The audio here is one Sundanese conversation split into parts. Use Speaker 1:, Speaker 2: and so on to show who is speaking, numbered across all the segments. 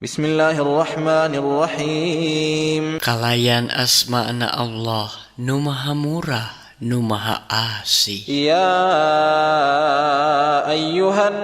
Speaker 1: Bismillahirrahmanirrahim.
Speaker 2: Kalayan asma'na Allah, nu maha murah, nu maha asih.
Speaker 1: Ya ayyuhan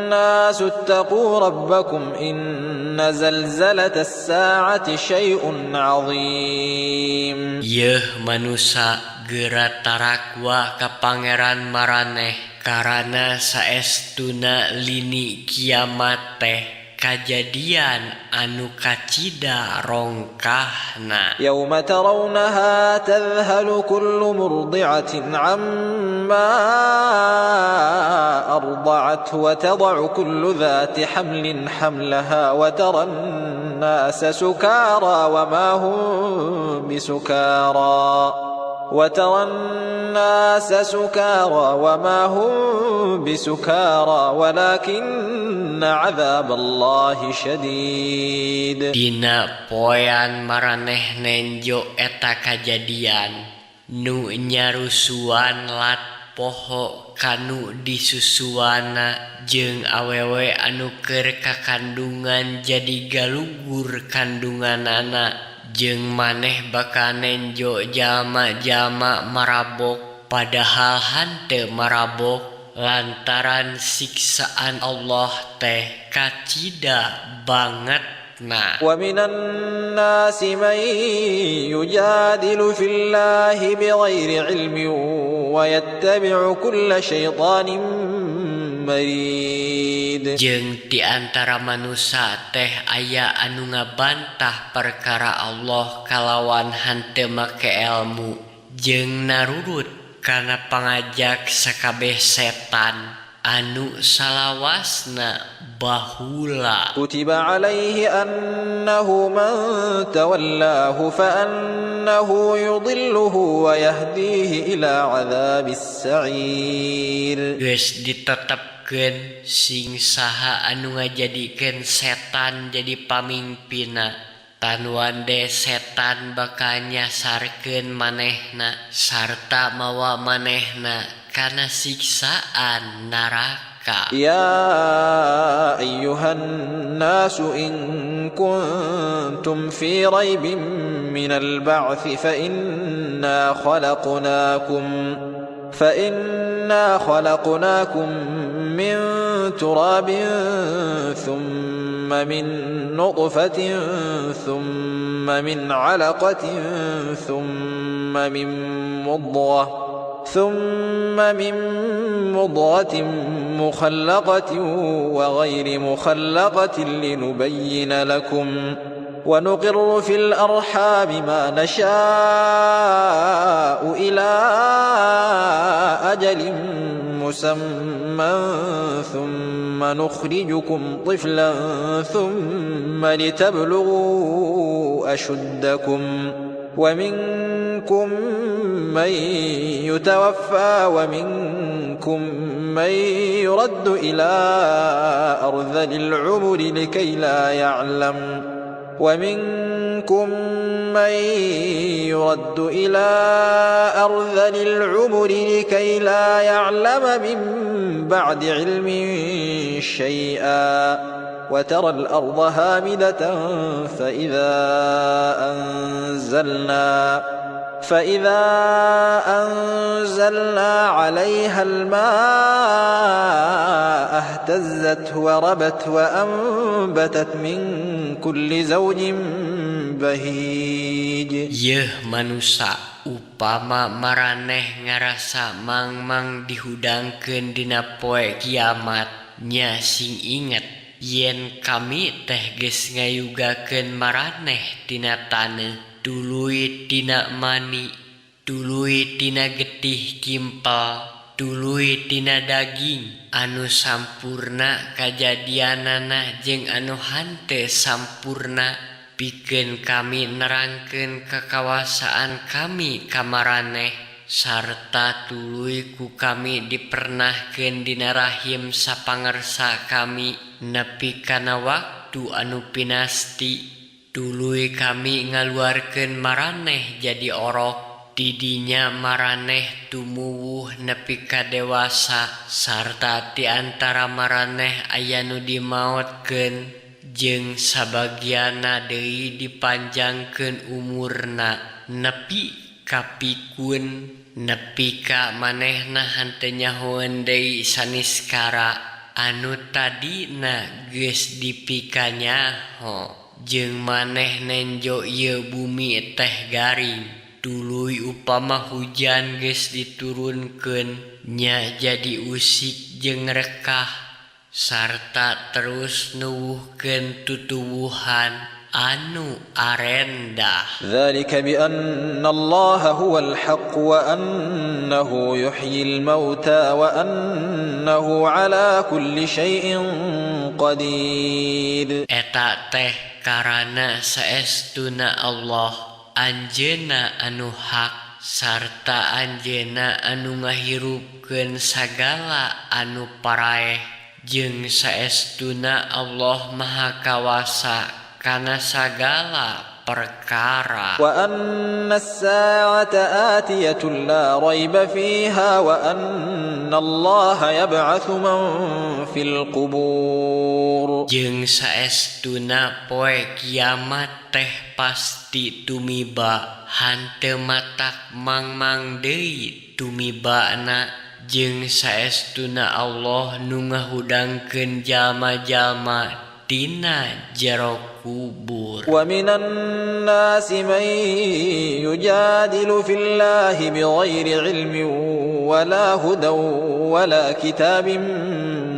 Speaker 1: nasu attaqu rabbakum inna zalzalatas sa'ati syai'un 'azim.
Speaker 2: Yeuh manusa geura tarakwa ka pangeran maraneh, karana saestuna lini kiamat teh kajadian anu kacida rongkahna.
Speaker 1: Yawma tarawnaha tadhhalu kullu murdi'atin 'amma arda'at wa tad'u kullu dhati hamlin hamlaha wa taran nasa sukara wa ma hum bisukara وترى الناس سكارى وما هم بسكارى ولكن عذاب الله شديد.
Speaker 2: Dina poean maraneh nenjo eta kajadian nu nyarusuan lat poho kanu disusuana jeung awewe anu keur kakandungan jadi galugur kandunganana. Jeung maneh bakal nenjo jama-jama marabok padahal hanteu marabok lantaran siksaan Allah teh kacida bangetna.
Speaker 1: Wa minan nasi man yujadilu fillahi bighairi ilmin wa yattabi'u kulla syaitanin marid.
Speaker 2: Jeung di antara manusia teh aya anu ngabantah perkara Allah kalawan hanteu make ilmu jeung narurut kana pangajak sakabeh setan anu salawasna bahula.
Speaker 1: Kutiba alaihi annahu man tawallahu fa annahu yudilluhu wa yahdihi ila adzabis sa'ir.
Speaker 2: Geus ditetepkeun sing saha anu ngajadikeun setan jadi pamimpinna, tanuan de setan bakal nyasarkeun manehna sarta mawa manehna kana siksaan neraka.
Speaker 1: Ya ayyuhan nasu in kuntum fi raibin minal ba'thi fa inna khalaqnakum min turabin thumma min nutfatin thumma min 'alaqatin thumma min مضغة مخلقة وغير مخلقة لنبين لكم ونقر في الأرحام ما نشاء إلى أجل مسمى ثم نخرجكم طفلا ثم لتبلغوا أشدكم ومنكم من يتوفى ومنكم من يرد إلى أرذل العمر لكي لا يعلم من بعد علم شيئا وترى الأرض هامدة فإذا أنزلنا عليها الماء اهتزت وربت وأنبتت من كل زوج بهيج.
Speaker 2: Yeuh manusa, upama maraneh ngarasa mangmang dihudangkeun dina poe kiamat, nya sing inget yen kami teh geus ngayugakeun maraneh tina taneuh, tuluy tina mani, tuluy tina getih kimpal, tuluy tina daging anu sampurna kajadianana jeung anu hanteu sampurna, pikeun kami nerangkeun kekawasaan kami ka maraneh sarta tuluy ku kami dipernahkeun dina rahim sapangersa kami nepi kana waktu anu pinasti, tuluy kami ngaluarkeun maraneh jadi orok didinya maraneh tumuwuh nepi ka dewasa sarta ti antara maraneh aya nu dimaotkeun jeung sabagianna deui dipanjangkeun umurna nepi ka pikun nepi ka manehna henteu nyahoeun deui saniskara anu tadina geus dipikanyaho jeung maneh nenjo ieu bumi teh garing tuluy upama hujan geus diturunkeun nya jadi usik jeung rekah sarta terus nuwuhkeun tutuwuhan anu arendah.
Speaker 1: Dzalika bi anna Allah huwal haqq wa annahu yuhyil mauta wa annahu ala kulli syai'in qadir.
Speaker 2: Eta teh karana saestuna Allah Anjeunna anu hak sarta Anjeunna anu ngahirupkeun sagala anu paraeh jeung saestuna Allah Maha Kawasa kana sagala perkara.
Speaker 1: Wa anna as-sa'ata atiyatun la raiba fiha wa anna Allah yab'atsu man fil qubur.
Speaker 2: Jeung saestuna poe kiamat teh pasti tumiba hanteu matak mangmang deui tumibana jeung saestuna Allah nu ngahudangkeun jalma-jalma tina jero kubur.
Speaker 1: Wa minan nasi man yujadilu fillahi bighairi ilmin wala hudan wala kitabin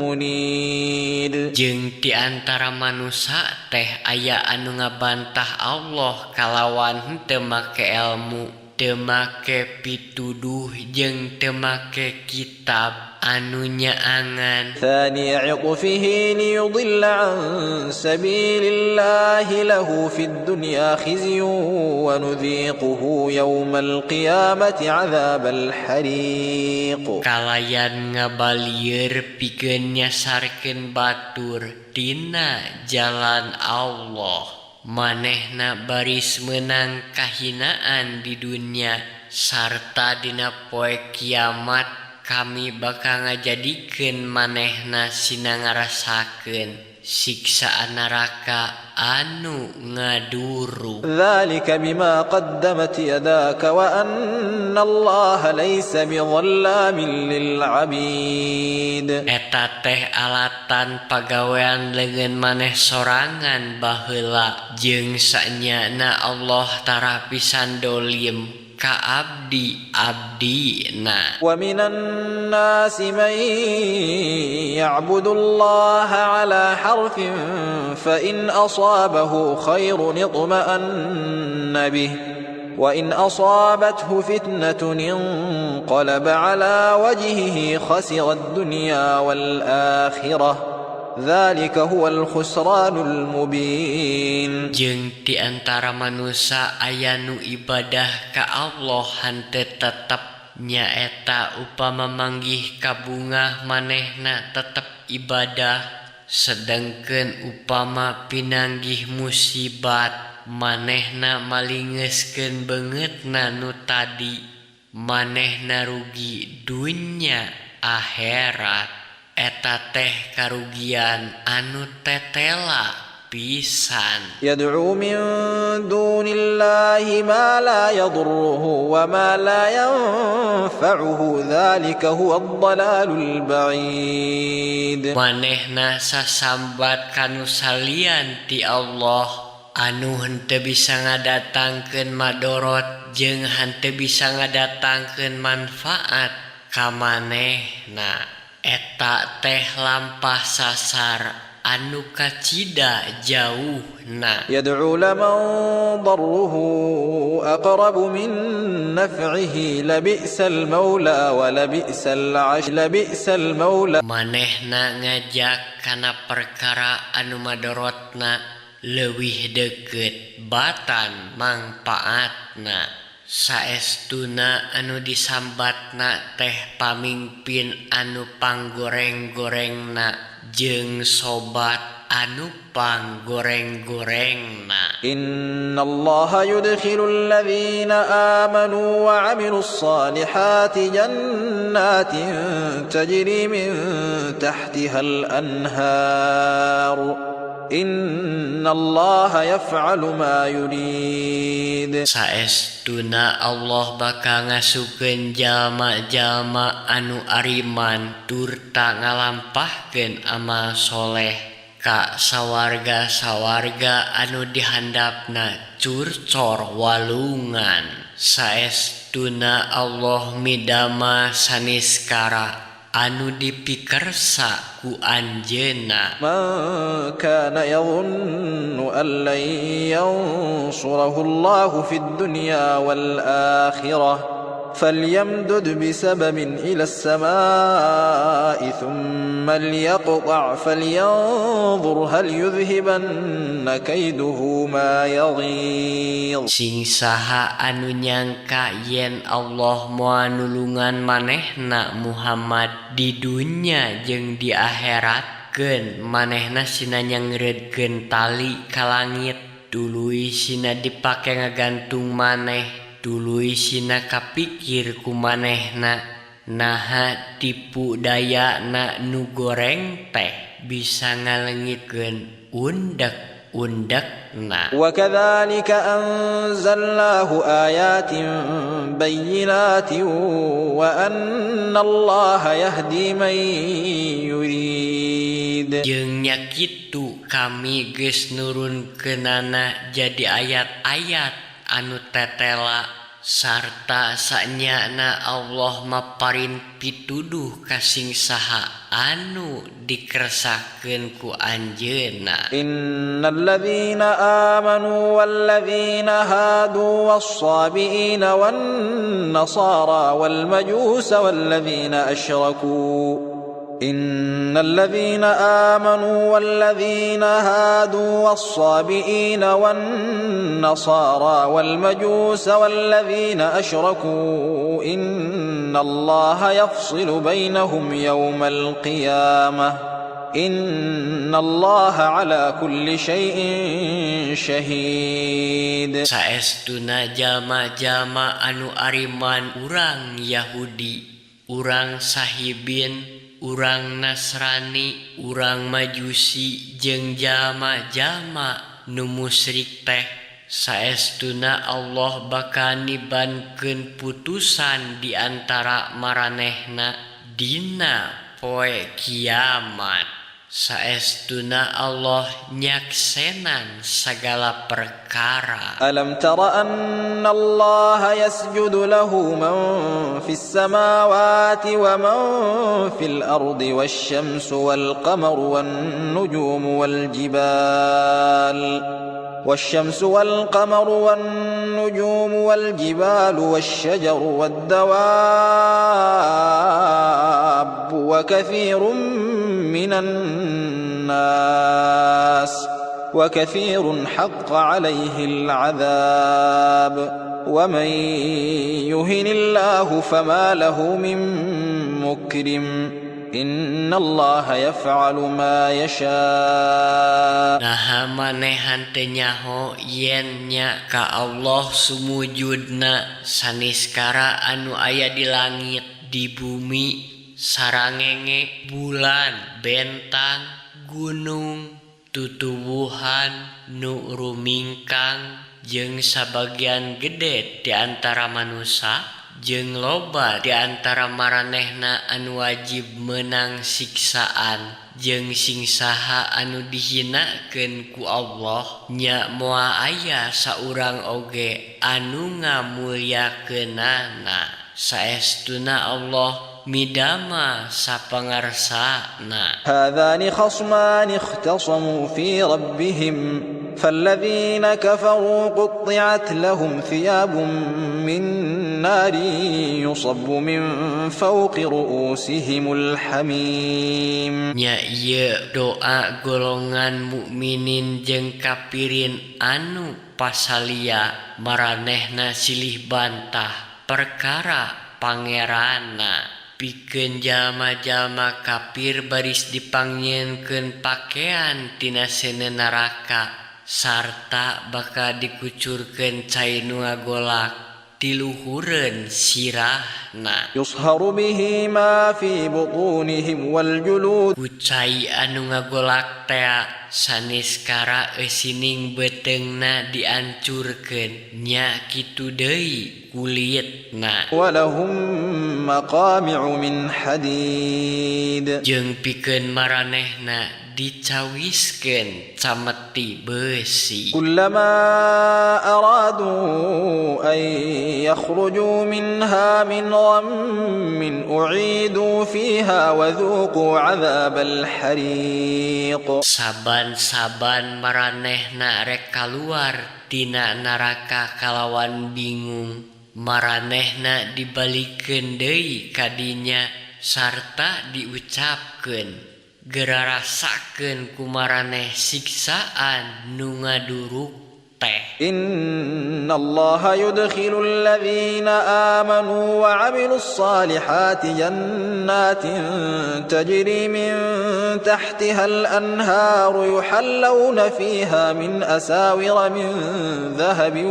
Speaker 1: munir.
Speaker 2: Jeung ti antara manusia teh aya anu ngabantah Allah kalawan henteu make ilmu, teu make pituduh jeung teu make kitab anu nyaangan.
Speaker 1: Thani 'itfihi liyudilla 'an sabilillahi lahu fid dunya khizyun wa nudhiquhu yawmal qiyamati 'adzabal hariq.
Speaker 2: Kalayan ngabalieur pikeun nyasarkeun batur tina jalan Allah manehna baris menang kahinaan di dunia sarta dina poe kiamat kami bakal ngajadikeun manehna sina ngarasakeun siksaan neraka anu ngaduru.
Speaker 1: Dzalika bima qaddamat yadaka wa anna Allah laysa bidzallamin lil 'abid.
Speaker 2: Eta teh alatan pagawean leungeun maneh sorangan baheula jeung sanyana Allah tara pisan dolim ka abdi-abdina.
Speaker 1: Wa minan nasi man ya'budu Allah 'ala harfin fa in asabahu khairun itma'anna bih wa in asabathu fitnatun inqalaba 'ala wajhihi khasira ad-dunya wal akhirah. Dzalika huwal khusranul mubin.
Speaker 2: Jeung ti antara manusia aya nu ibadah ka Allah henteu tetep nyaeta upama manggih ka bungah manehna tetep ibadah sedengkeun upama pinanggih musibat manehna malingeuskeun beungeutna nu tadi manehna rugi dunya akhirat. Eta teh karugian anu tetela pisan.
Speaker 1: Yad'u min dunillahi ma la yadurruhu wa ma la yanfa'uhu dzalika huwa ad-dalalul ba'id.
Speaker 2: Manehna sasambat kanu salian ti Allah anu henteu bisa ngadatangkeun madorot jeung henteu bisa ngadatangkeun manfaat ka manehna. Eta teh lampah sasar anu kacida jauhna.
Speaker 1: Yad'u laman darruhu aqrabu min naf'ihi labi'sal maula wa labi'sal 'ash labi'sal maula.
Speaker 2: Manehna ngajak kana perkara anu madorotna leuwih deukeut batan mangpaatna. Saestuna anu disambatna teh pamimpin anu panggoreng-gorengna jeung sobat anu panggoreng-gorengna.
Speaker 1: Innallaha yudkhilul ladzina amanu wa 'amilus salihati jannatin tajri min tahtihal anhar إن الله يفعل ما يريد.
Speaker 2: Saestuna Allah bakal ngasukeun jalma-jalma anu ariman turta ngalampahkeun amal soleh ka sawarga-sawarga anu dihandapna curcor walungan. Saestuna Allah midama saniskara anu dipikersa ku anjeunna.
Speaker 1: من كان يظن أن لن ينصره الله في الدنيا والآخرة فليمدد بسبب إلى السماء ثم ليقطع فلينظر هل يذهبن كيده ما يغيظ.
Speaker 2: Sing saha anu nyangka yen Allah moal nulungan manehna Muhammad di dunya jeung di akhiratkeun manehna sina nyangreudkeun tali ka langit tuluy sina dipake ngagantung maneh tuluy sina kapikir ku manehna naha tipu dayana nu goreng teh bisa ngalengitkeun undek-undekna.
Speaker 1: وكذلك أنزلناه آيات بينات وأن الله يهدي من يريد.
Speaker 2: Jeung nya kitu kami geus nurunkeunana jadi ayat-ayat anu tetela sarta sanyana Allah maparin pituduh ka sing saha anu dikeresakeun ku anjeunna.
Speaker 1: Innal ladzina amanu wal ladzina hadu was-sabiina wan nasara wal majusa wal ladzina asyraku إن الذين آمنوا والذين هادوا والصابئين والنصارى والمجوس والذين أشركوا إن الله يفصل بينهم يوم القيامة إن الله على كل شيء شهيد.
Speaker 2: Saestuna jalma-jalma anu ariman urang Yahudi, urang Sahibin, urang Nasrani, urang Majusi jeung jalma-jalma nu musyrik teh saestuna Allah bakal nibankeun putusan di antara maranehna dina poe kiamat. Saestuna Allah nyaksenan sagala perkara.
Speaker 1: Alam tara anna Allah yasjudu lahu man fis samawati wa man fil ardi wasyamsu wal qamaru wan nujumu wal jibal والشمس والقمر والنجوم والجبال والشجر والدواب وكثير من الناس وكثير حق عليه العذاب ومن يهن الله فما له من مكرم إن الله يفعل ما يشاء.
Speaker 2: Naha manehan teu nyaho yen nya ka Allah sumujudna saniskara anu aya di langit di bumi sarangenge bulan bentang gunung tutuwuhan nu rumingkang jeung sabagian gede di antara manusia jeung loba di antara maranehna anu wajib menang siksaan jeung sing saha anu dihinakeun ku Allah nya moal aya saurang oge anu ngamulyakeunana saestuna Allah midama sapangarsana.
Speaker 1: Hadzani khasmani ikhtasamu fi rabbihim فالذين كفروا قطعت لهم ثياب من نار يصب من فوق رؤوسهم الحميم.
Speaker 2: Nya ieu doa golongan mukminin jeung kafirin anu pasalia maranehna silih bantah perkara pangeranna pikeun jalma-jalma kafir baris dipangnyieunkeun pakean tina seuneun neraka sarta bakal dikucurkeun cai nu ngagolak ti luhureun sirahna.
Speaker 1: Yusharu bihi ma fi butunihim wal julud.
Speaker 2: Ku cai anu ngagolak teh saniskara eusining beteungna diancurkeun nya kitu deui kulitna.
Speaker 1: Walahum maqami'u min hadid.
Speaker 2: Jeung pikeun maranehna dicawiskeun cameti besi.
Speaker 1: Kullama aradu an yakhruju minha min ghammin u'idu fiha wa dhuqu 'adzabal hariq. Saban-saban
Speaker 2: maranehna rek kaluar tina neraka kalawan bingung, maranehna dibalikeun deui ka dinya sarta diucapkeun, geura rasakeun ku maraneh siksaan nu ngaduruk teh.
Speaker 1: Innallaha yudkhilul ladzina amanu wa 'amilus salihati jannatin tajri min tahtihal anharu yuhallawna fiha min asawira min dhahabin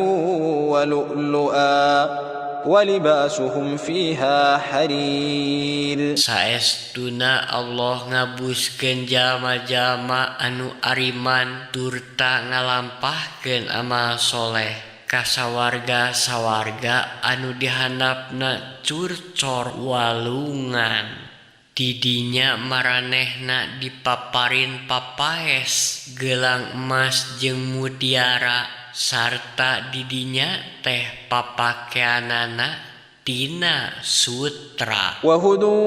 Speaker 1: wa lu'lu'a walibasuhum fiha harir.
Speaker 2: Saestuna Allah ngabuskeun jalma-jalma anu ariman turta ngalampahkeun amal soleh ka sawarga-sawarga anu dihandapna curcor walungan. Didinya maranehna dipaparin papaes gelang emas jeung mutiara, sarta didinya teh papakeanana tina sutra.
Speaker 1: Wahudu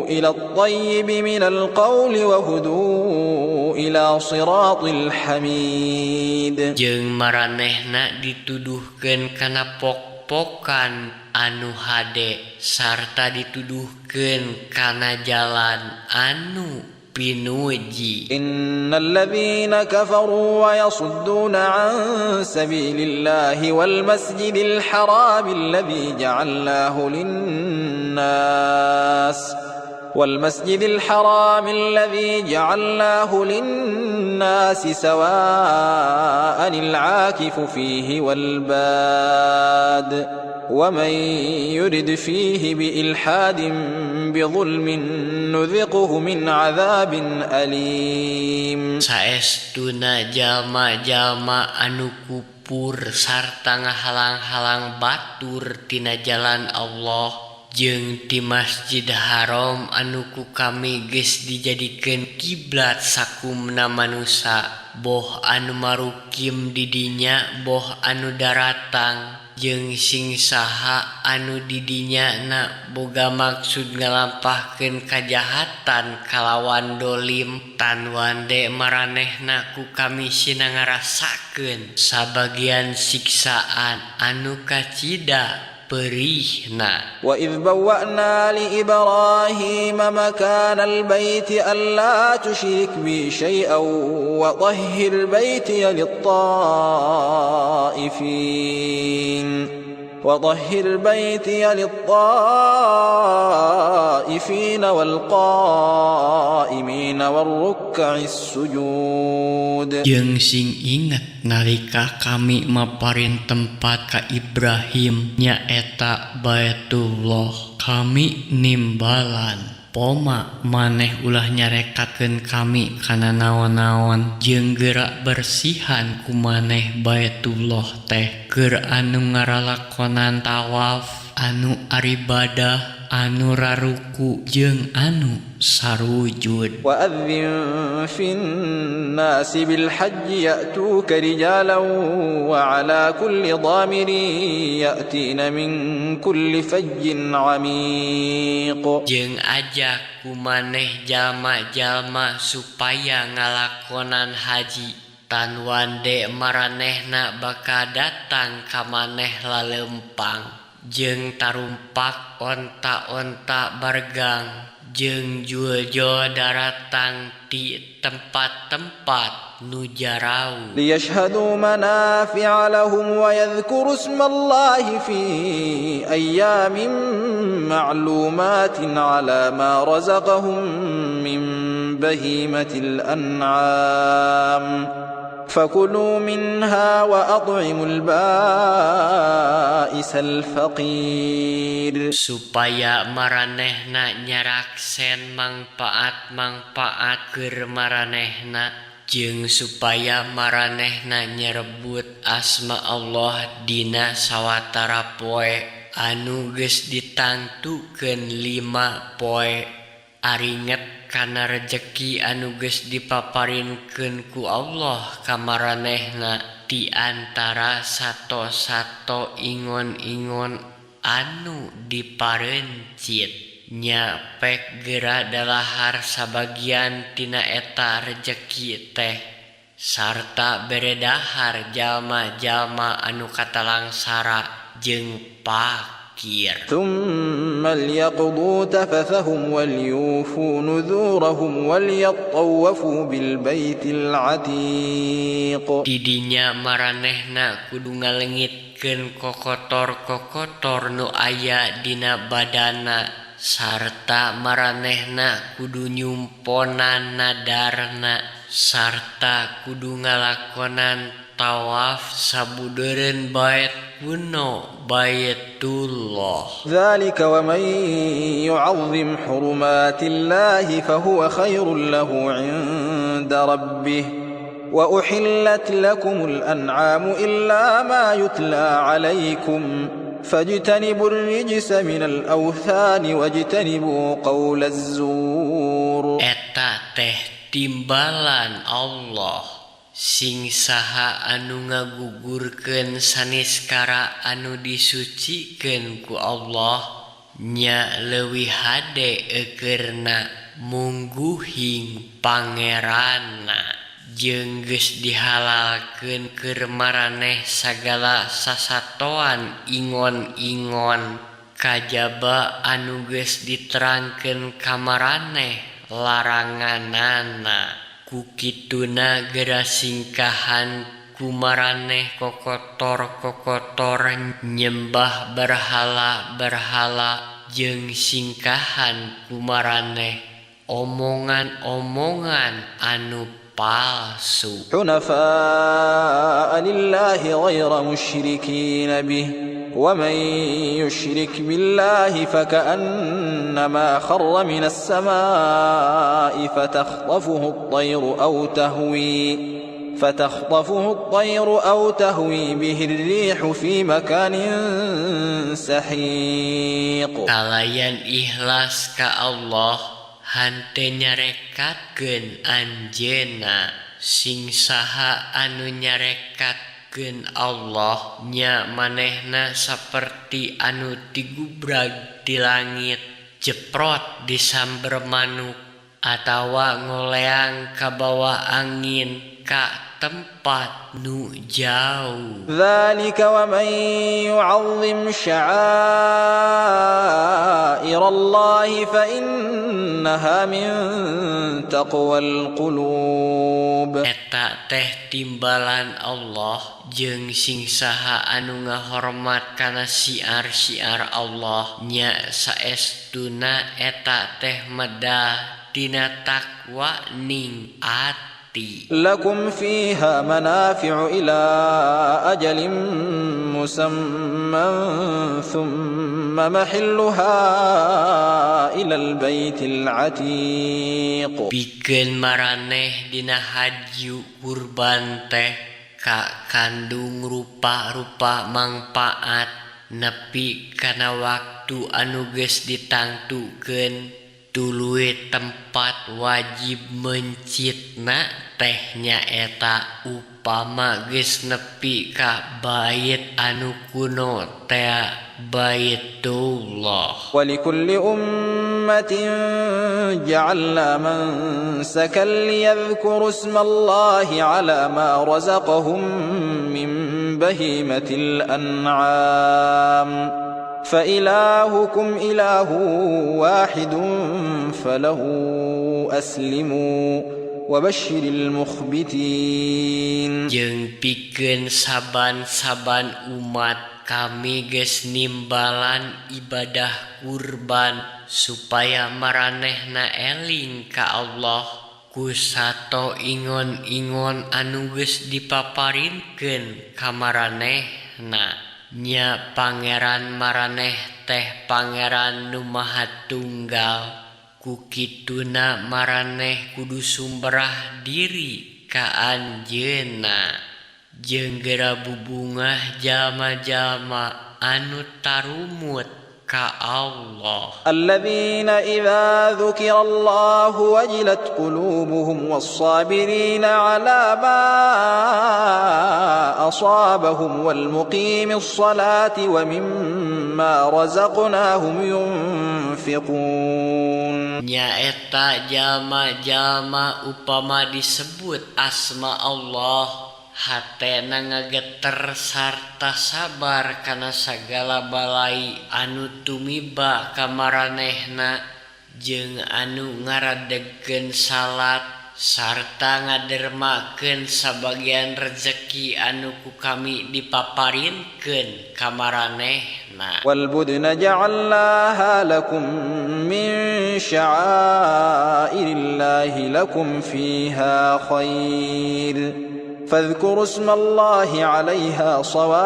Speaker 1: ila at-tayyib minal qawli wahudu ila siratil hamid.
Speaker 2: Jeung maranehna dituduhkeun kana pok-pokan anu hade, sarta dituduhkeun kana jalan anu pinuji.
Speaker 1: Innal ladzina kafaru wa yasudduna an sabilillahi wal masjidil haram alladzi ja'alnahu linnas والمسجد الحرام الذي جعلناه للناس سواء العاكف فيه والباد ومن يرد فيه بإلحاد بظلم نذقه من عذاب أليم.
Speaker 2: Saestuna jalma-jalma anu kupur sarta ngahalang-halang batur tina jalan Allah jeung di Masjid Haram anu ku kami geus dijadikeun kiblat sakumna manusa, boh anu marukim di dinya boh anu daratang, jeung sing saha anu di dinya na boga maksud ngalampahkeun kajahatan kalawan dolim, tan wande maranehna ku kami sina ngarasakeun sabagian siksaan anu kacida perihna.
Speaker 1: Wa idh bawwa'na li Ibrahim makanal baiti alla tusyrik bi syai'an wa tahhir baitiya lit-ta'ifin wal qa'imin wal ruk'is sujud.
Speaker 2: Jeung sing inget nalika kami maparin tempat ka Ibrahim nyaeta Baitullah, kami nimbalan poma maneh ulah nyarekatkeun kami kana naon-naon, jeung geura bersihan ku maneh Baitullah teh keur anu ngaralakonan tawaf, anu aribadah, anu raruku jeung anu sarujud.
Speaker 1: Wa adzin fin nasi bil hajji ya'tuka rijalan wa ala kulli dhamirin ya'tina min kulli fajjin 'amiq.
Speaker 2: Jeung ajak ku maneh jalma-jalma supaya ngalakonan haji, tan wande maranehna bakal datang ka maneh lalempang, jeung tarumpak onta-onta bargang, jeung jul-jul daratang di tempat-tempat nu jarau.
Speaker 1: Liyashhadu manafi'a lahum wa yadhkuru ismallahi fi ayyamin ma'lumatin 'ala ma razaqahum min bahimatil an'am. فكلوا منها وأطعموا البائس الفقير.
Speaker 2: Supaya maranehna nyaraksen mangpaat-mangpaat keur maranehna, jeung supaya maranehna nyerebut asma Allah dina sawatara poe anu geus ditangtukeun 5 poe. Aringet kana rejeki anu geus dipaparinkeun ku Allah ka maranehna ti antara sato-sato ingon-ingon anu diparencit, nya pek geura dalahar sabagian tina eta rejeki teh, sarta beredahar jalma-jalma anu katalangsara jeung pakir.
Speaker 1: ثم ليقضوا تفثهم وليوفوا نذورهم وليطوفوا بالبيت العتيق.
Speaker 2: Didinya maranehna kudu ngalengitkeun kokotor-kokotor nu aya dina badana, sarta maranehna kudu nyumponan nadarna, sarta kudu ngalakonan tawaf sabudeureun bait kuno Baitullah.
Speaker 1: ذلك ومن يعظم حرمات الله فهو خير له عند ربه وأحلت لكم الأنعام إلا ما يتلى عليكم فاجتنبوا الرجس من الأوثان واجتنبوا قول الزور.
Speaker 2: Eta teh timbalan Allah sing saha anu ngagugurkeun saniskara anu disucikeun ku Allah, nya leuwih hade eukeurna mungguhing pangeranna, jeung geus dihalalkeun keur maraneh sagala sasatoan ingon-ingon kajaba anu geus diterangkeun ka maraneh laranganana. Kukituna geura singkahan kumaraneh kokotor-kokotor nyembah berhala-berhala, jeung singkahan kumaraneh omongan-omongan anu palsu.
Speaker 1: حنفاء لله غير مشركين به ومن يشرك بالله فكأنما خر من السماء فتخطفه الطير أو تهوي به الريح في مكان سحيق.
Speaker 2: Kalayan ikhlas ka Allah hante nyarekatkeun anjeunna, sing saha anu nyarekatkeun Allah nya manehna saperti anu tigubrag di langit, jeprot disamber manuk, atawa ngoleang ka bawah angin ka tempat nu jauh.
Speaker 1: ذلك ومن يعظم شعائر الله فإنها من تقوى القلوب.
Speaker 2: Eta teh timbalan Allah, jeung sing saha anu ngahormat kana syiar-syiar Allah, nya saestuna eta teh medah tina takwa ning ati.
Speaker 1: لكم فيها منافع إلى أجل مسمى ثم محلها إلى البيت العتيق.
Speaker 2: Pikeun maraneh dina haji kurban teh ka kandung rupa-rupa mangpaat nepi kana waktu anu geus ditangtukeun tuluy tempat wajib mencitna teh nyaeta upama geus nepi ka bait anu kuno teh Baitullah.
Speaker 1: ولكل أمة جعلنا منسكا ليذكروا اسم الله على ما رزقهم من بهيمة الأنعام فإلهكم إله واحد فله أسلموا وبشر المخبتين.
Speaker 2: Jeung pikeun saban-saban umat kami geus nimbalan ibadah kurban supaya maranehna eling ka Allah ku sato ingon-ingon anu geus dipaparinkeun ka maranehna. Nya pangeran maraneh teh pangeran nu maha tunggal, ku kituna maraneh kudu sumberah diri ka anjeunna, jeung geura bubungah jalma-jalma anu tarumut ka Allah.
Speaker 1: Alladzina idza dzukirallahu wajilat qulubuhum was-sabirina 'ala ma asabahum wal muqimis salati wa mimma razaqnahum yunfiqun.
Speaker 2: Nya eta jalma-jalma upama disebut asma Allah, hatena ngageter sarta sabar kana sagala balai anu tumiba ka maranehna, jeung anu ngaradegkeun salat sarta ngadermakeun sabagian rezeki anu ku kami dipaparinkeun ka maranehna.
Speaker 1: Wal budna ja'alnaha lakum min sya'airillahi lakum fiha khair فاذكروا اسم الله عليها صواف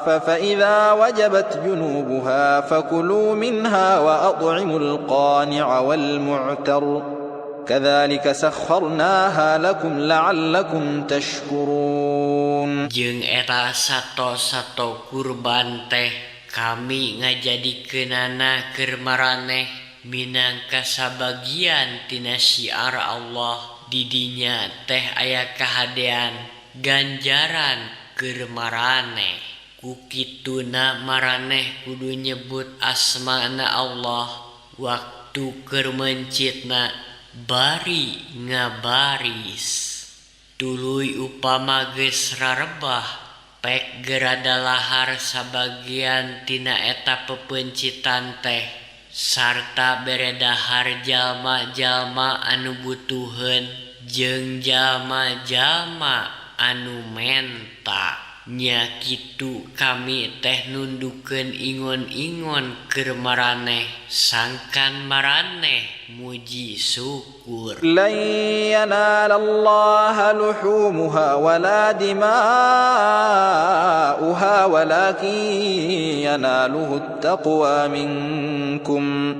Speaker 1: فإذا وجبت جنوبها فكلوا منها وأطعموا القانع والمعتر كذلك سخرناها لكم لعلكم تشكرون.
Speaker 2: Jeung eta sato-sato kurban teh kami ngajadikeunana keur maraneh minangka sabagian tina syiar Allah. Didinya teh aya kahadean ganjaran keur maraneh. Ku kituna maraneh kudu nyebut asmana Allah waktu keur mencitna bari ngabaris. Tuluy upama geus rarebah pek gerada lahar sabagian tina eta pepencitan teh, sarta beredahar jalma-jalma anu butuheun jeung jalma-jalma anu menta. Nya kitu kami teh nundukeun ingon-ingon keur maraneh sangkan maraneh muji syukur.
Speaker 1: Lan yanalallaha luhumuha wala dima'uha walakin yanaluhu at-taqwa minkum.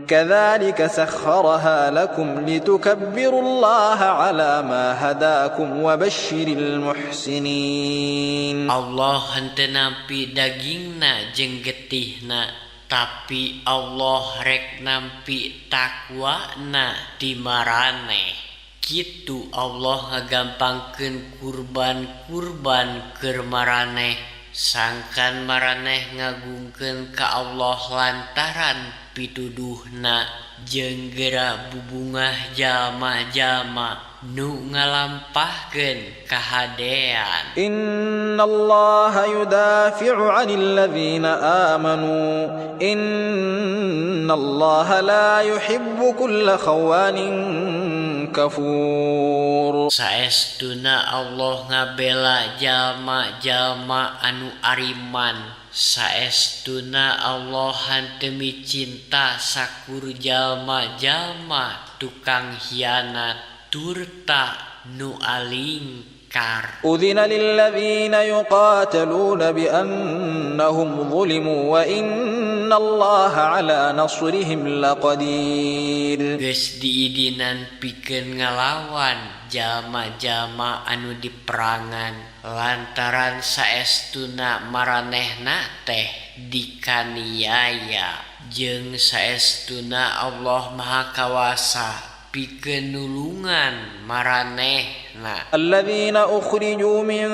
Speaker 1: كذلك سخرها لكم لتكبروا الله على ما هداكم وبشر المحسنين.
Speaker 2: Allah henteu nampi dagingna jeung getihna, tapi Allah rek nampi takwana ti maraneh. Kitu Allah ngagampangkeun kurban-kurban keur maraneh sangkan maraneh ngagungkeun ka Allah lantaran pituduhna jeung geura bubungah jalma-jalma nu ngalampahkeun kahadean.
Speaker 1: Innallaha yudafi'u 'anil ladzina amanu innallaha la yuhibbu kulla khawanin kafur.
Speaker 2: Saestuna Allah ngabela jalma-jalma anu ariman. Saestuna Allah henteu micinta sakur jalma-jalma tukang hianat turta nu alingkar.
Speaker 1: Udzina lilladzina yuqataluna bi annahum zulimu wa innallaha ala nasrihim laqadir.
Speaker 2: Geus diidinan pikeun ngalawan jalma-jalma anu diperangan lantaran saestuna maranehna teh dikaniaya, jeung saestuna Allah Maha Kawasa pikeun nulungan maranehna.
Speaker 1: Alladzina ukhriju min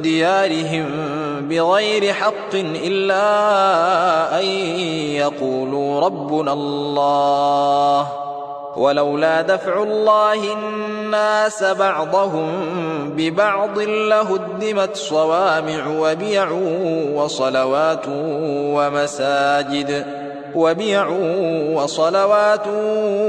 Speaker 1: diyarihim bighairi haqqin illa an yaqulu rabbuna Allah ولولا دفع الله الناس بعضهم ببعض لهدمت صوامع وبيع وصلوات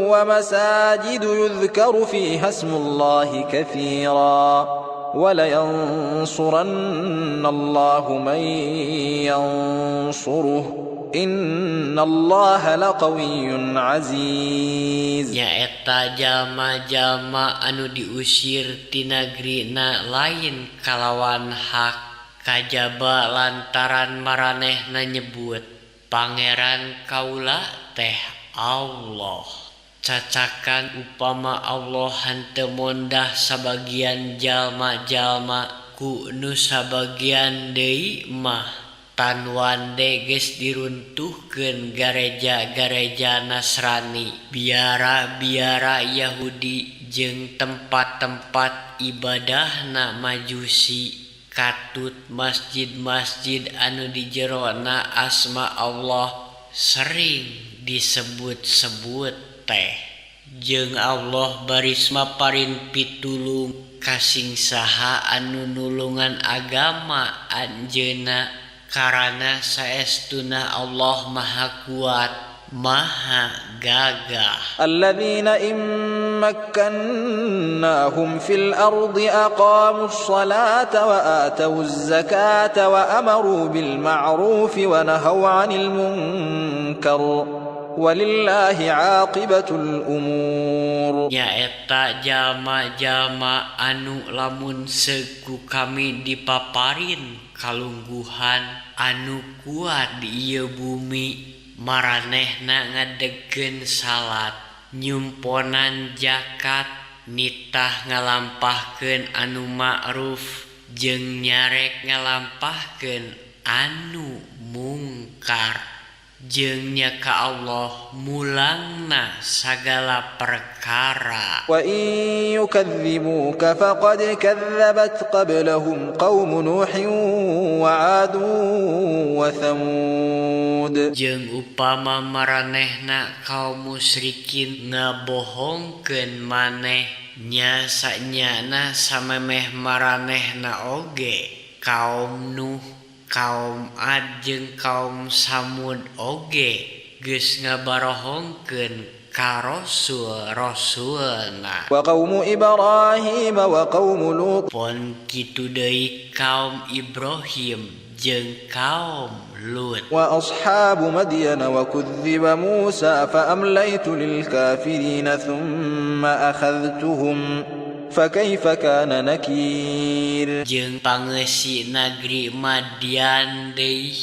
Speaker 1: ومساجد يذكر فيها اسم الله كثيرا ولينصرن الله من ينصره Innallaha laqawiyyun aziz.
Speaker 2: Nya nyaeta jalma-jalma anu diusir ti nagrina lain kalawan hak kajaba lantaran maranehna nyebut Pangeran kaula teh Allah. Cacakan upama Allah henteu mondah sabagian jalma-jalma ku nu sabagian deui mah tan wande geus diruntuhkeun gareja-gareja Nasrani, biara-biara Yahudi jeung tempat-tempat ibadahna Majusi, katut masjid-masjid anu di jerona asma Allah sering disebut-sebut teh. Jeung Allah baris maparin pitulung kasing saha anu nulungan agama anjeunna. Karana saestuna Allah Maha Kuat, Maha Gagah.
Speaker 1: Alladzina in makkannahum fil ardi aqamus salata wa atawuz zakata wa amaru bil ma'ruf wa nahaw 'anil munkar. Walillahi 'aqibatul umur.
Speaker 2: Nyaeta jalma-jalma anu lamun seku kami dipaparin kalungguhan anu kuat di ieu bumi, maranehna ngadegkeun salat, nyumponan zakat, nitah ngalampahkeun anu ma'ruf jeung nyarek ngalampahkeun anu mungkar. Jeung nya ka Allah mulangna sagala perkara.
Speaker 1: Wa in yukadzibuka faqad kadzabat qablahum qaum Nuhin wa 'adun wa Thamud.
Speaker 2: Jeung upama maranehna kaum musyrikin ngabohongkeun maneh nya sanyana samemeh maranehna oge kaum Nuh, kaum Ad jeung kaum Samud oge geus ngabarohongkeun ka rasul-rasulna.
Speaker 1: Wa qaum Ibrahim wa qaum Lut.
Speaker 2: Pon kitu deui kaum Ibrahim jeung kaum Lut.
Speaker 1: Wa ashabu Madyan wa kudziba Musa fa amlaytu lil kafirin thumma akhadhtuhum. Fakaifa kana nakir.
Speaker 2: Jeung pangeussi negeri Madian deui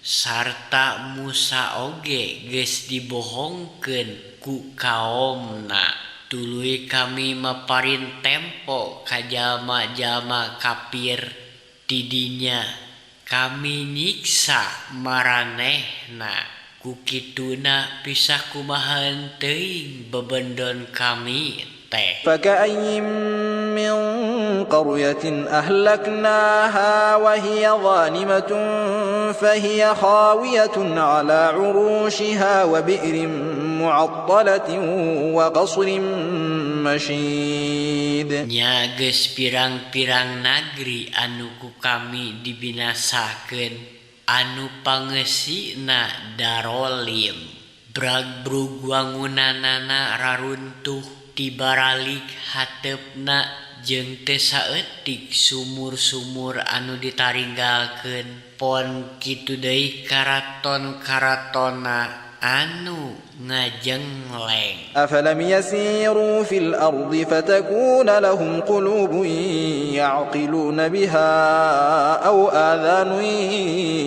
Speaker 2: sarta Musa oge geus dibohongkeun ku kaumna. Tuluy kami maparin tempo ka jalma-jalma kafir di dinya, kami nyiksa maranehna. Ku kituna pisah kumaha teuing bebendon kami.
Speaker 1: فكأي من قرية أهلكناها وهي ظالمة فهي خاوية على عروشها وبئر معطلة وقصر مشيد.
Speaker 2: Nya geus pirang-pirang nagri anu ku kami dibinasakeun, anu pangeusina darolim, brag-brug wangunanana raruntuh, tibaralik hateupna jeung teu saeutik sumur-sumur anu ditaringgalkeun. Pon kitu deui karaton-karatonna anu ngajengleng.
Speaker 1: Afalam yasiru fil ardi fatakuna lahum qulubun ya'qiluna biha aw adhanun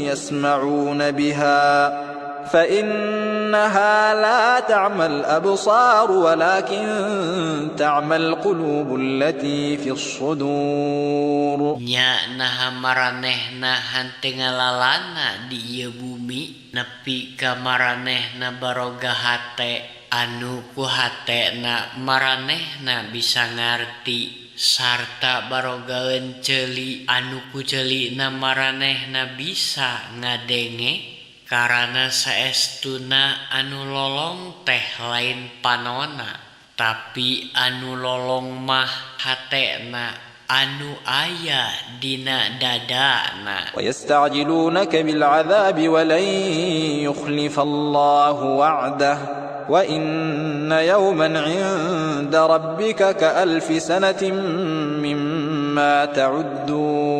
Speaker 1: yasma'una biha فإنها لا تعمى الأبصار ولكن تعمى القلوب التي في الصدور.
Speaker 2: Nya naha maranehna henteu ngalalana di ieu bumi nepi ka maranehna baroga hate anu ku hatena maranehna bisa ngarti, sarta barogaeun ceuli anu ku ceulina maranehna bisa ngadenge. Karana saestuna anu lolong teh lain panona, tapi anu lolong mah hatena anu aya dina dadana.
Speaker 1: Wa yasta'jilunaka bil 'adzabi wa lan yukhlifa Allahu wa'dahu wa inna yawman 'inda rabbika ka alfi sanatin mimma ta'uddun.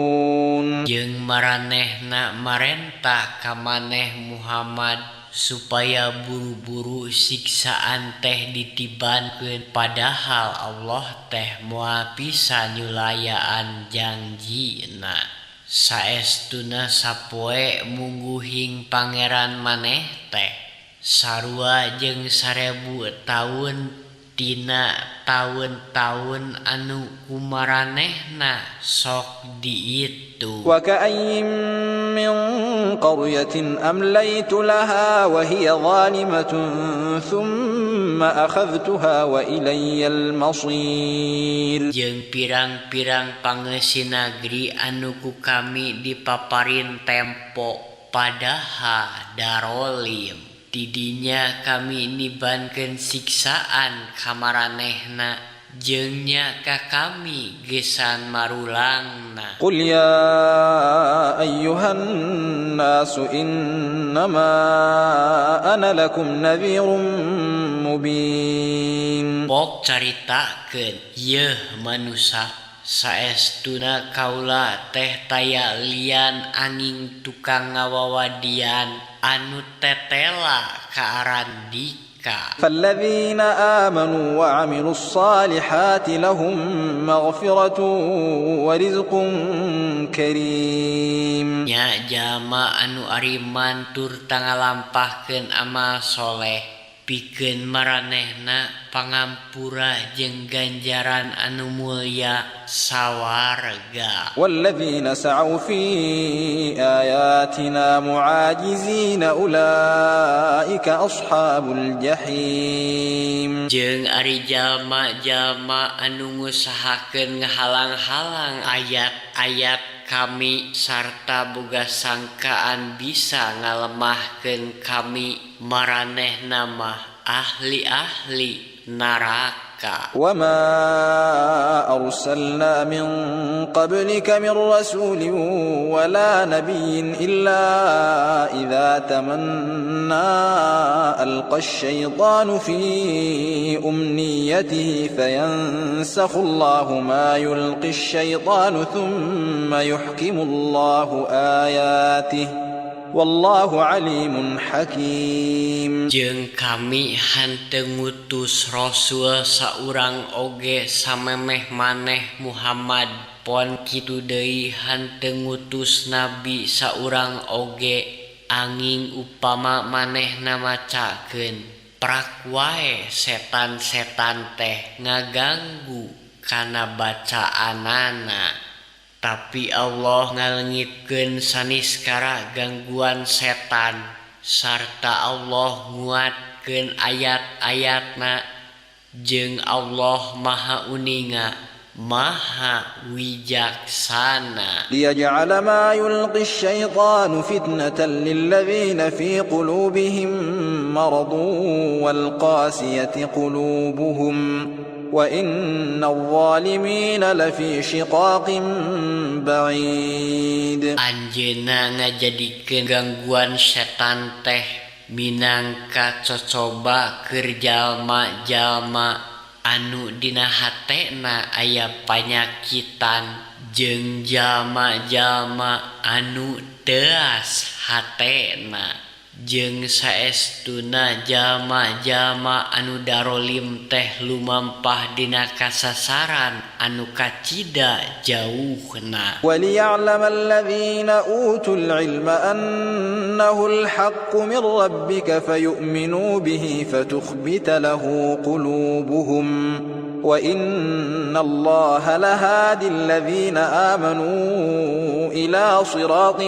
Speaker 2: Jeung maranehna marentah ka maneh Muhammad supaya buru-buru siksaan teh ditibankeun, padahal Allah teh moal pisan nyulayaan janjina. Saestuna sapoe mungguhing pangeran maneh teh sarua jeung 1000 taun tina taun-taun anu kumaranehna sok diitu.
Speaker 1: Wa ka'ayyin min qaryatin amlaytu laha wa hiya zalimatun thumma akhadhtuha wa ilayyal masir.
Speaker 2: Jeung pirang-pirang pangeusih negeri anu ku kami dipaparin tempo padahal darolim. Didinya kami nibankeun siksaan kamaranehna jeung nya ka kami gesan marulangna.
Speaker 1: Qul ya ayyuhan nasu innama ana lakum nadhirun mubin.
Speaker 2: Pok caritakeun yeuh manusia, saestuna kaula teh taya lian angin tukang ngawawadian anu tetela ka arandika.
Speaker 1: فالذين آمنوا وعملوا الصالحات لهم مغفرة ورزق كريم.
Speaker 2: Nya jama anu ariman tur tangalampahkeun amal soleh, pikeun maranehna pangampura jeung ganjaran anu mulya sawarga.
Speaker 1: والذين سعوا في آياتنا معاجزين أولئك أصحاب الجحيم.
Speaker 2: Jeung ari jalma-jalma anu ngusahakeun ngahalang-halang ayat-ayat kami sarta boga sangkaan bisa ngalemahkeun kami, maranehna mah ahli-ahli neraka.
Speaker 1: وما أرسلنا من قبلك من رسول ولا نبي إلا إذا تمنى ألقى الشيطان في أمنيته فينسخ الله ما يلقي الشيطان ثم يحكم الله آياته Wallahu alimun hakim.
Speaker 2: Jeung kami henteu ngutus rasul saurang oge samemeh maneh Muhammad, pon kitu deui henteu ngutus nabi saurang oge angin upama manehna macakeun prak wae setan-setan teh ngaganggu kana bacaanana. Tapi Allah ngalengitkeun saniskara gangguan setan, sarta Allah nguatkeun ayat-ayatna, jeung Allah Maha Uninga, Maha Wijaksana.
Speaker 1: Liyaj'ala ma yulqi asy-syaitanu fitnatan lilladzina fi qulubihim maradun wal qasiyati qulubuhum. Wa innal zalimina lafi shiqaqin ba'id.
Speaker 2: Anjeunna ngajadikeun gangguan setan teh minangka cocoba keur jalma-jalma anu dina hatena aya panyakitan, jeung jalma-jalma anu teas hatena. Jeung saestuna jalma-jalma anu darolim teh lumampah dina kasasaran anu kacida jauhna.
Speaker 1: وَلِيَعْلَمَ الَّذِينَ أُوتُوا الْعِلْمَ أَنَّهُ الْحَقُّ مِنْ رَبِّكَ فَيُؤْمِنُوا بِهِ فَتُخْبِتَ لَهُ قُلُوبُهُمْ وَإِنَّ اللَّهَ لَهَادِ الَّذِينَ آمَنُوا إِلَى صِرَاطٍ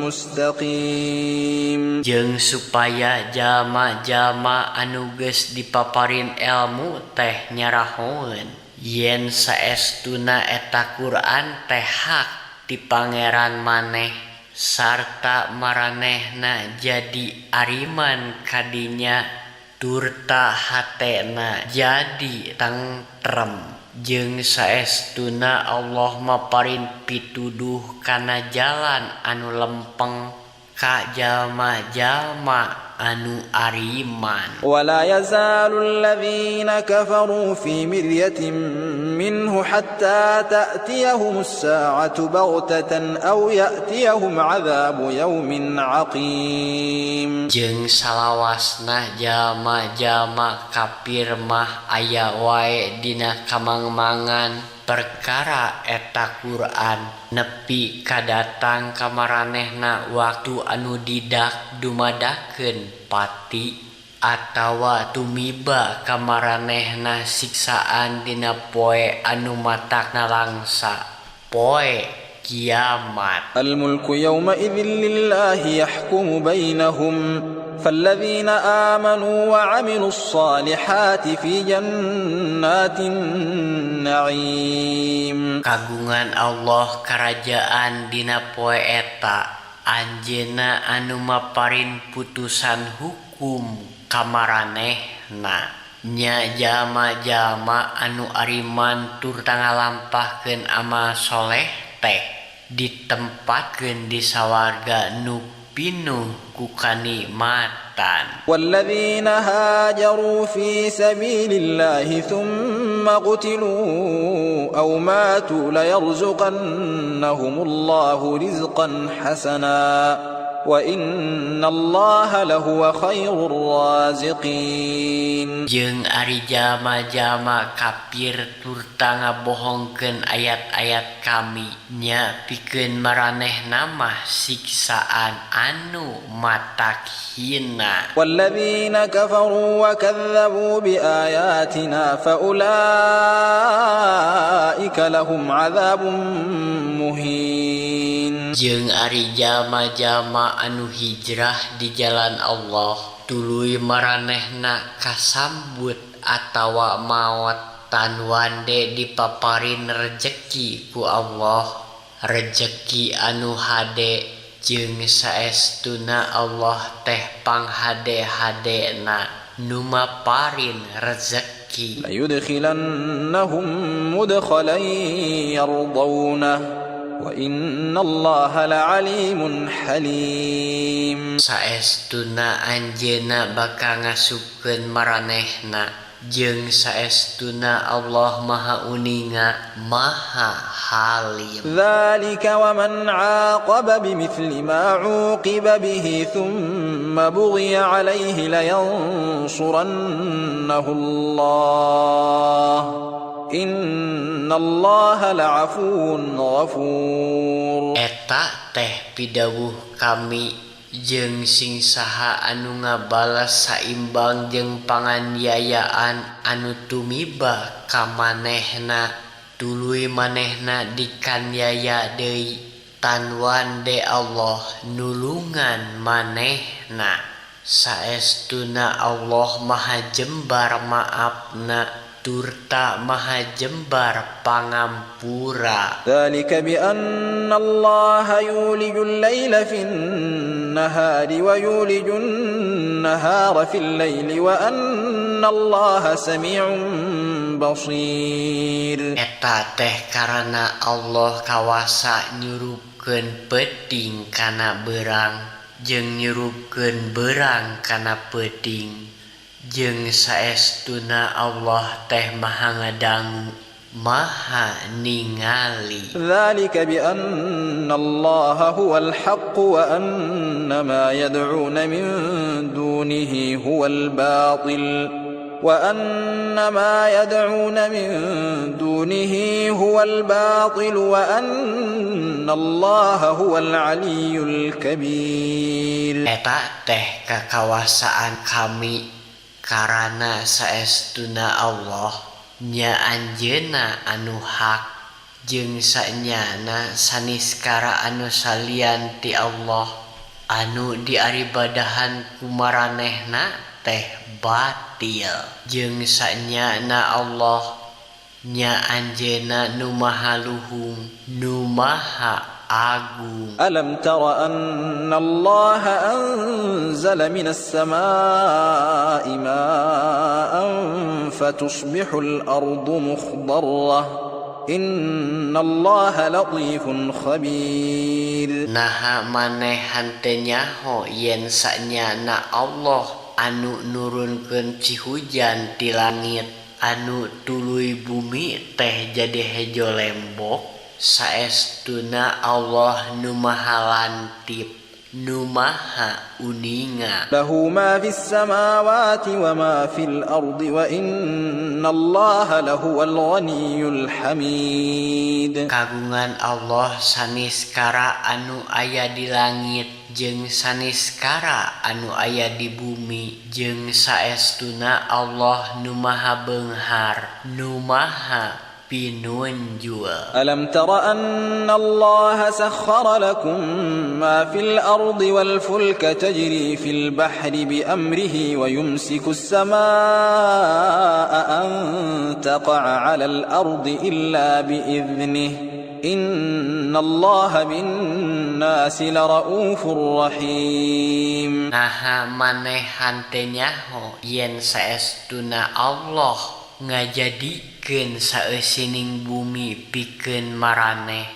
Speaker 1: mustaqim.
Speaker 2: Jeung supaya jalma-jalma anu geus dipaparin ilmu teh nyarahoeun yen saestuna eta Quran teh hak ti pangeran maneh, sarta maranehna jadi ariman kadinya, turta hatena jadi tentrem. Jeung saestuna Allah maparin pituduh kana jalan anu lempeng ka jalma-jalma anu ariman.
Speaker 1: ولا يزال الذين كفروا في مرية منه حتى تأتيهم الساعة بغتة أو يأتيهم عذاب يوم عقيم.
Speaker 2: Jeung salawasna jalma-jalma kafir mah aya wae dina kamangmangan perkara eta Quran nepi kadatang ka maranehna waktu anu didak dumadakeun pati atawa tumiba ka maranehna siksaan dina poe anu matakna langsa poe kiamat.
Speaker 1: الملك يومئذ لله يحكم بينهم فالذين آمنوا وعملوا الصالحات في جنات النعيم.
Speaker 2: Kagungan Allah kerajaan dina poe eta anjeunna anu maparin putusan hukum ka maranehna nya jalma-jalma anu ariman tur tangalampahkeun amal soleh teh ditempatkeun di sawarga nu pinuh ku kanikmatan.
Speaker 1: والذين هاجروا في سبيل الله ثم قتلوا أو ماتوا ليرزقنهم الله رزقا حسنا وإن الله لهو خير الرازقين.
Speaker 2: Jeung ari jalma-jalma kafir tur ngabohongkeun ayat-ayat kami nya pikeun maranehna mah siksaan anu matak hina.
Speaker 1: والذين كفروا وكذبوا بآياتنا فأولئك لهم عذاب مهين.
Speaker 2: Jeung ari jalma-jalma anu hijrah di jalan Allah tuluy maranehna kasambut atawa maot tan wande dipaparin rejeki ku Allah rejeki anu hade jeung saestuna Allah teh panghade-hadena nu maparin rezeki.
Speaker 1: ليدخلنهم مدخلا يرضونه وإن الله لعليم حليم.
Speaker 2: Saestuna anjeunna bakal ngasupkeun maranehna jeung saestuna Allah Maha Uninga Maha Halim.
Speaker 1: ذلك ومن عاقب بمثل ما عوقب به ثم بغي عليه لينصرنه الله إن الله لعفو غفور.
Speaker 2: Eta teh pidawuh kami jeung sing saha anu ngabalas saimbang jeung panganiayaan anu tumiba ka manehna tuluy manehna dikaniaya deui tan wande Allah nulungan manehna saestuna Allah Maha jembar maafna turta Maha jembar pangampura.
Speaker 1: ذلك بأن الله يولج الليل في النهار ويولج النهار في الليل وأن الله سميع بصير.
Speaker 2: Eta teh karena Allah kawasa nyurupkeun peuting kana beurang jeung nyurupkeun beurang kana peuting jeung saestuna Allah teh Maha ngadangu Maha ningali.
Speaker 1: ذلك بأن الله هو الحق وأن ما يدعون من دونه هو الباطل وأن ما يدعون من دونه هو الباطل وأن الله هو العلي الكبير.
Speaker 2: Eta teh kakawasaan kami karana saestuna Allah nya anjeunna anu hak jeung sanyana saniskara anu salian ti Allah anu diaribadahan ku maranehna teh batil jeung sanyana Allah nya anjeunna nu maha luhung nu maha agung.
Speaker 1: ألم تر أن الله أنزل من السماء ماء فتصبح الأرض مخضرة Innallaha latifun khabir.
Speaker 2: Naha maneh hante nyaho yen sanyana Allah anu nurunkeun cihujan ti langit, anu tuluy bumi teh jadi hejo lembok. Saestuna Allah nu maha lantip, nu maha uninga.
Speaker 1: Lahu ma fis samawati wa ma fil ardi wa innallaha lahuwal ghaniyyul hamid.
Speaker 2: Kagungan Allah saniskara anu aya di langit jeung saniskara anu aya di bumi, jeung saestuna Allah nu maha beunghar, nu maha pinunjul.
Speaker 1: Alam tara anna Allah sakhkhara lakum ma fil ardi wal fulka tajri fil bahri bi amrihi wa yumsiku as-samaa'a an taqa'a 'alal ardi illa bi idhnihi. Innallaha bin-nasi laraufur rahim.
Speaker 2: Naha maneh hante nyaho yen saestuna Allah ngajadikeun saeusining bumi pikeun maraneh.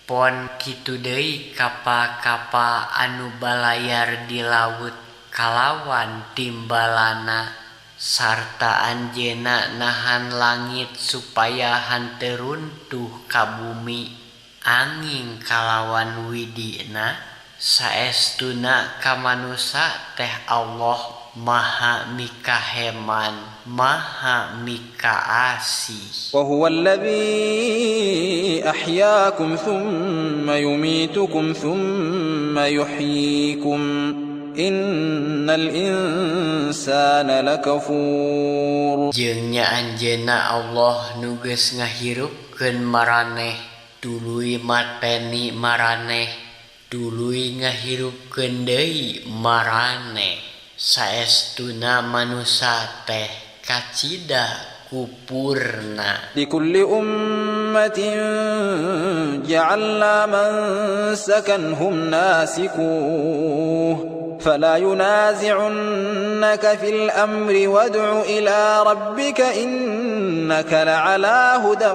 Speaker 2: Pon kitu deui kapal-kapal anu balayar di laut kalawan timbalana, sarta anjeunna nahan langit supaya hanteu runtuh ka bumi angin kalawan widina. Saestuna ka manusa teh Allah maha mikaheman, maha mikaasih.
Speaker 1: Wa huwa alladhi ahyaakum thumma yumitukum thumma yuhyikum. Innal insana lakafur.
Speaker 2: Jeung nya anjeunna Allah nu geus ngahirupkeun maraneh, tuluy mateni maraneh, tuluy ngahirupkeun deui maraneh. Saestuna manusa teh kacida kupurna.
Speaker 1: Likulli ummatin ja'alna mansakanhum nasikuh. فلا ينازعنك في الأمر وادع إلى ربك إنك لعلى هدى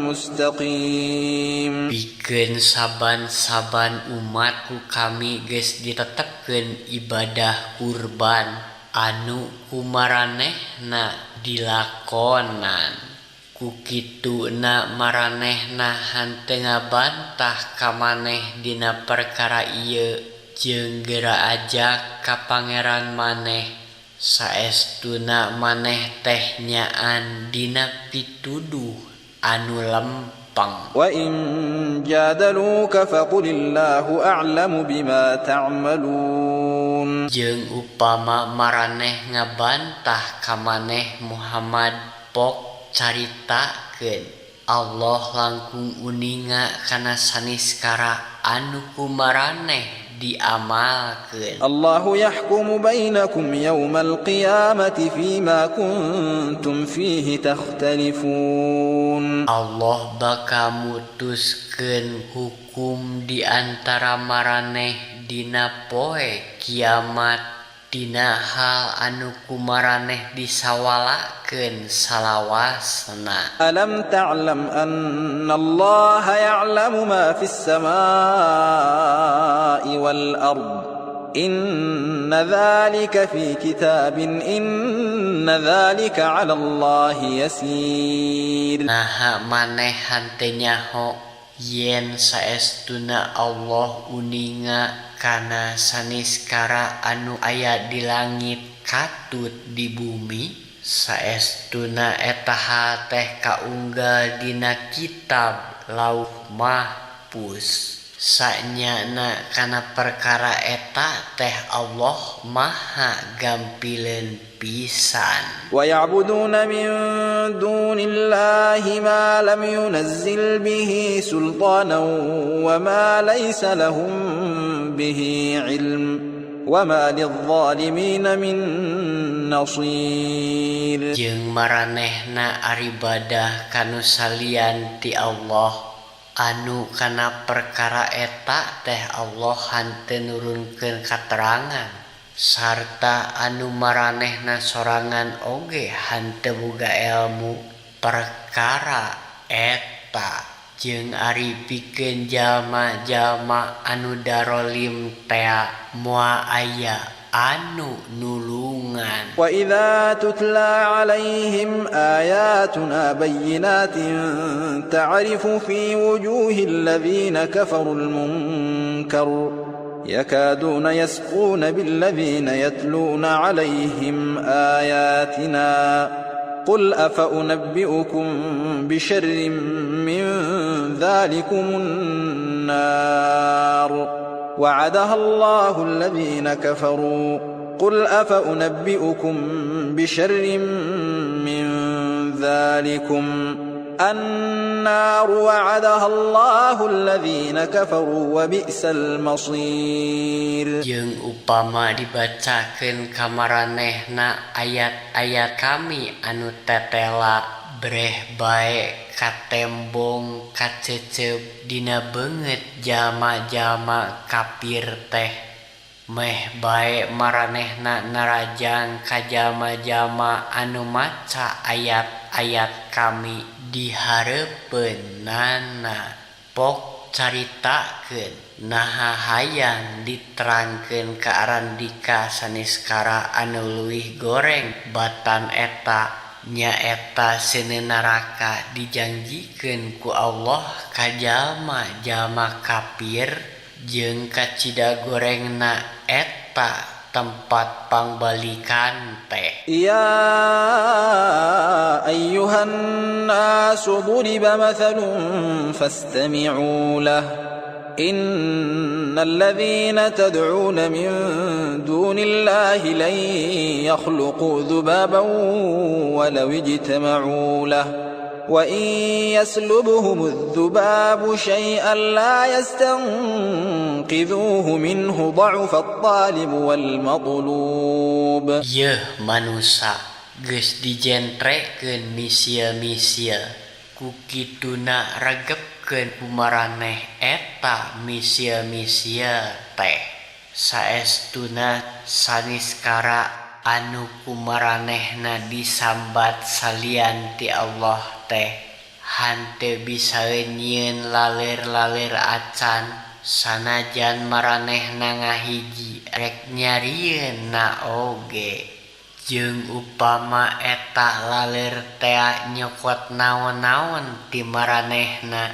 Speaker 1: مستقيم.
Speaker 2: Pikeun saban-saban umatku kami geus ditetepkeun ibadah kurban anu kumaranehna dilakonan. Ku kituna maranehna hanteu ngabantah ka maneh dina perkara ieu. Jeung geura ajak ka pangeran maneh, saestuna maneh teh nyaan dina pituduh anu lempeng.
Speaker 1: Wa in jadaluka faqulillahu a'lamu bima ta'malun.
Speaker 2: Jeung upama maraneh ngabantah ka maneh Muhammad, pok caritakeun Allah langkung uninga kana saniskara anu kumaraneh diamalkeun.
Speaker 1: Allahu yahkumu bainakum yawmal qiyamati fima kuntum fihi takhtalifun.
Speaker 2: Allah bakal mutuskeun hukum di antara maraneh dina poe kiamat, dina hal anu kumaraneh disawalakeun salawasna.
Speaker 1: Alam ta'lam anna Allah ya'lamu ma fis samaa'i wal ard. Inna dhalika fi kitabin inna dhalika 'ala Allah yasir.
Speaker 2: Naha maneh hante nyaho yen saestuna Allah uninga kana saniskara anu aya di langit katut di bumi. Saestuna eta hal teh kaunggal dina kitab Lauh Mahfuz. Sanyana kana perkara eta teh Allah maha gampileun pisan.
Speaker 1: Wa ya'buduna min dunillahi ma lam yunazzil bihi sultanan wa ma laysa lahum bihi ilm wa ma lidh-dhalimin min nasir.
Speaker 2: Jeung maranehna aribadah kanu salian ti Allah, anu kana perkara eta teh Allah hanteu nurunkeun katerangan, sarta anu maranehna sorangan oge hanteu boga ilmu perkara eta. eta jeung ari pikeun jalma-jalma anu darolim tea moal aya anu nulungan.
Speaker 1: Wa idza tutla alaihim ayatuna bayyinatin ta'rifu fi wujuhil ladzina kafarul munkar يكادون يسقون بالذين يتلون عليهم آياتنا قل أفأنبئكم بشر من ذلكم النار وعدها الله الذين كفروا قل أفأنبئكم بشر من ذلكم النار وعدها الله الذين كفروا وبئس المصير.
Speaker 2: Jeung upama dibacakeun ka maranehna ayat-ayat kami anu tetela breh bae katembong kacecep dina beungeut jalma-jalma kafir teh meh bae maranehna narajang ka jalma-jalma anu maca ayat-ayat kami dihareupeunana pok caritakeun naha hayang diterangkeun ka arandika saniskara anu leuwih goreng batan eta nyaeta seuneu neraka dijanjikeun ku Allah ka jalma-jalma kafir jeung kacida gorengna eta tempat pangbalikan teh.
Speaker 1: Ya ayyuhan nasu duriba mathalun fastami'u lah innal ladzina tad'una min dunillahi lan yakhluqu dhubaban walau ijtama'u lah وإن يسلبهم الذباب شيئا لا يستنقذوه منه ضعف الطالب والمطلوب.
Speaker 2: Yeuh manusia geus dijentrekeun misia-misia ku kituna regepkeun ku maraneh eta misia-misia teh saestuna saniskara anu kumaranehna disambat salian ti Allah teh hante bisa nyieun laler-laler acan sanajan maranehna ngahiji rek nyarieun na oge jeung upama eta laler teh nyokot naon-naon ti maranehna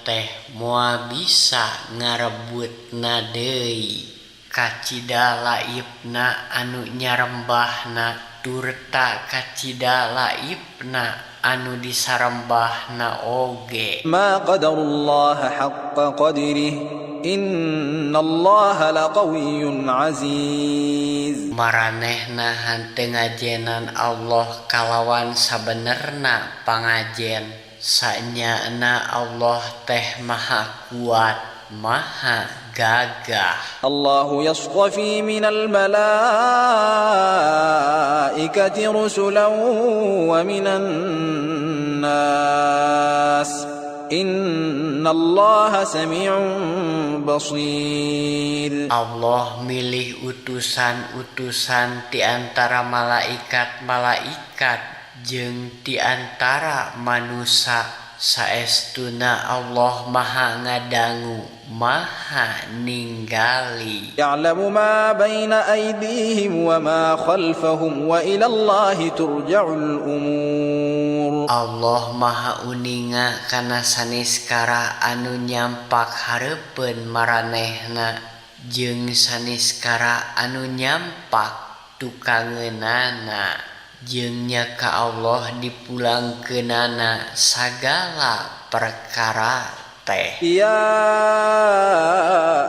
Speaker 2: teh moal bisa ngarebutna deui kacida laibna anu nyarembahna turta kacida laibna anu disarembahna oge.
Speaker 1: Ma qadarullah haqqa qadrih innallaha laqawiyyun aziz.
Speaker 2: Maranehna hanteu ngajenan Allah kalawan sabenerna pangajen sanyaana Allah teh maha kuat maha gagah.
Speaker 1: Allahu yastafi minal malaikati rusulan wa minan nas innallaha sami'un basir.
Speaker 2: Allah milih utusan-utusan ti antara malaikat-malaikat jeung ti antara manusia saestuna Allah maha ngadangu maha ninggali.
Speaker 1: Ya'lamu ma baina aydihim wa ma khalfahum wa ila Allahi turja'ul umur.
Speaker 2: Allah maha uninga kana saniskara anu nyampak hareupeun maranehna jeung saniskara anu nyampak tukangeunana jeung nya ka Allah dipulangkeunana sagala perkara teh.
Speaker 1: Ya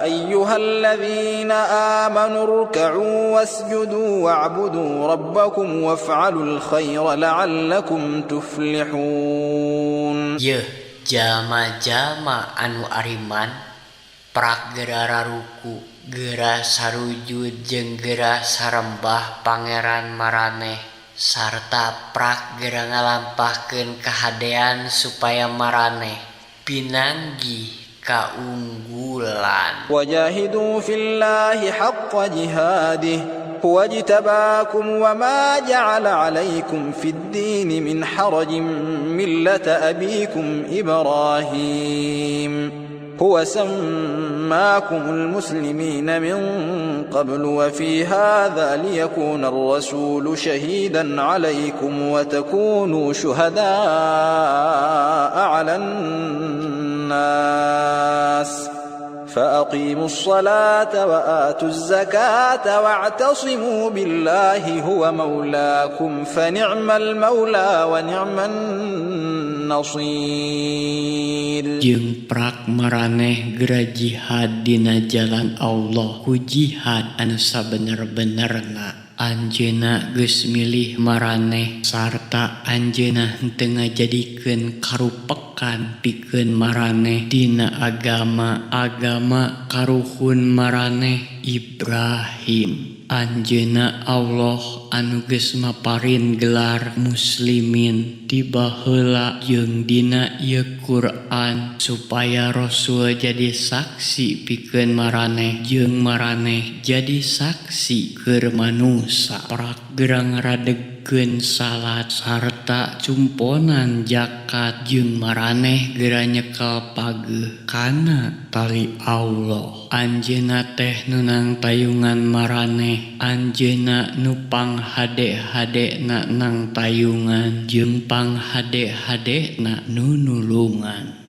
Speaker 1: ayyuhalladzina amanu ruk'u wasjudu wa'budu rabbakum waf'alul khaira la'allakum tuflihun.
Speaker 2: Yeuh jalma-jalma anu ariman prak geura ruku geura sarujud jeung geura sarembah pangeran maraneh sarta prak geura ngalampahkeun kahadean supaya maraneh pinanggih kaunggulan.
Speaker 1: Wajahidu fillahi haqqa jihadih هو اجتباكم وما جعل عليكم في الدين من حرج ملة أبيكم إبراهيم هو سماكم المسلمين من قبل وفي هذا ليكون الرسول شهيدا عليكم وتكونوا شهداء على الناس فأقيموا الصلاة وآتوا الزكاة واعتصموا بالله هو مولاكم فنعم المولى ونعم النصير.
Speaker 2: Jeung prak maraneh gera jihad dina jalan Allah ku jihad anu sabener-benerna. Anjeuna geus milih maraneh sarta anjeuna henteu ngajadikeun karupekan pikeun maraneh dina agama karuhun maraneh Ibrahim. Anjeuna Allah anu geus maparin gelar muslimin tiba heula jeung dina ieu Quran supaya Rasul jadi saksi pikeun maraneh jeung maraneh jadi saksi keur manusa. Prak gerang radegkeun salat sarta cumponan zakat jeung maraneh gera nyekel pageuh kana tali Allah. Anjeuna teh nunang tayungan maraneh, anjeuna nu panghade-hadena nang tayungan jeung panghade-hadena nu nulungan.